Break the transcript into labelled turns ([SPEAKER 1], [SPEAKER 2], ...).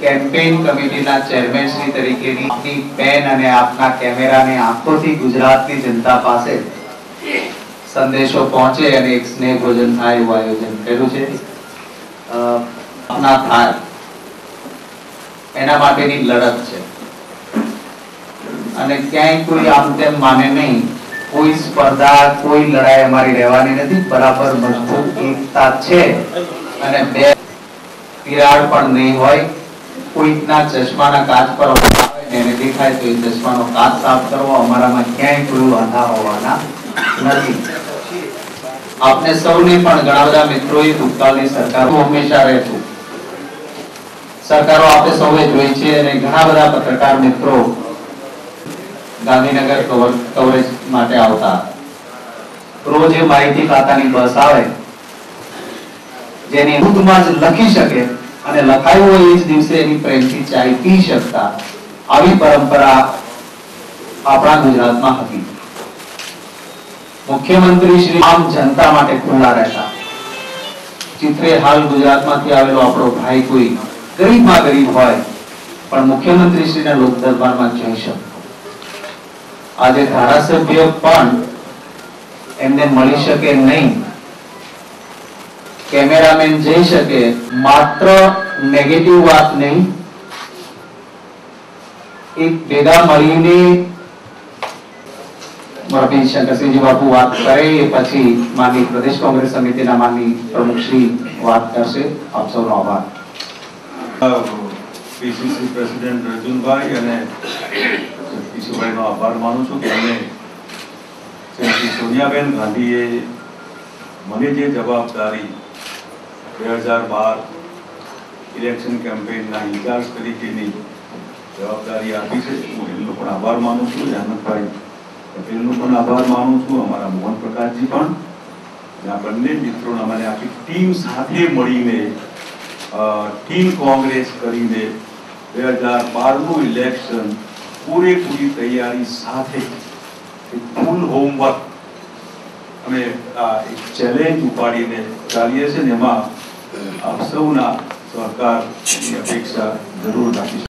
[SPEAKER 1] Campaign કમિટીના chairman Shri તરીકેની આપની પેન અને આપના કેમેરાને આંખોથી ગુજરાતની જનતા પાસે સંદેશો પહોંચે અને એક સ્નેહ ભોજન થાય એવું આયોજન કર્યું છે। આપના થાય એના માટેની લડત છે અને ક્યાંય કોઈ આમ તેમ માને નહીં, કોઈ સ્પર્ધા, કોઈ લડાઈ અમારી રહેવાની નથી। બરાબર મજબૂત એકતા છે અને બે તિરાડ પણ નહીં હોય। કોઈના ચશ્માના કાચ પર આવે એને દેખાય તો એ ચશ્માનો કાચ સાફ કરવો, અમારામાં ક્યાંય કોઈ વાંધા હોવાના નથી। આપને સૌને પણ ઘણા બધા મિત્રોએ ભૂતકાળની સરકારો હંમેશા રહેતું સરકારો આપણે સૌએ જોઈ છે અને ઘણા બધા પત્રકાર મિત્રો ગાંધીનગર કવરેજ માટે આવતા। રોજ એ માહિતી ખાતાની બસ આવે જેની ખુદમાં જ લખી શકે અને લખાયું હોય એ જ દિવસે એની પ્રેમથી ચાય પી શકતા। આવી પરંપરા આપણા ગુજરાતમાં હતી। મુખ્યમંત્રી શ્રી આમ જનતા માટે ખુલ્લા રહેતા। ચિત્રે હાલ ગુજરાતમાંથી આવેલો આપણો ભાઈ કોઈ ગરીબમાં ગરીબ હોય પણ મુખ્યમંત્રી શ્રીના લોક દરબારમાં જઈ શકતો। આજે ધારાસભ્ય પણ એમને મળી શકે નહીં, કેમેરામેન જઈ શકે, માત્ર નેગેટિવ વાત નહીં, એક ભેગા મળીને મોરબી શંકરસિંહજી બાપુ વાત કરે એ પછી માનની પ્રદેશ કોંગ્રેસ સમિતિના માનની પ્રમુખ શ્રી વાત કરશે। આપ સૌનો આભાર।
[SPEAKER 2] પીસીસી પ્રેસિડેન્ટ રજુનભાઈ અને કિશોરભાઈનો આભાર માનું છું કે અમે શ્રી સોનિયાબેન ગાંધીએ મને જે જવાબદારી 2012 ઇલેક્શન કેમ્પેઇનના ઇન્ચાર્જ તરીકેની જવાબદારી આપી છે, હું એમનો પણ આભાર માનું છું। અહેમદભાઈ પટેલનો પણ આભાર માનું છું, અમારા મોહન પ્રકાશજી પણ। આ બંને મિત્રોને અમારે આખી ટીમ સાથે મળીને ટીમ કોંગ્રેસ કરીને 2012નું ઇલેક્શન પૂરેપૂરી તૈયારી સાથે ફૂલ હોમવર્ક અમે એક ચેલેન્જ ઉપાડીને ચાલીએ છીએ ને એમાં આપ સૌના સહકારની અપેક્ષા જરૂર રાખીશું।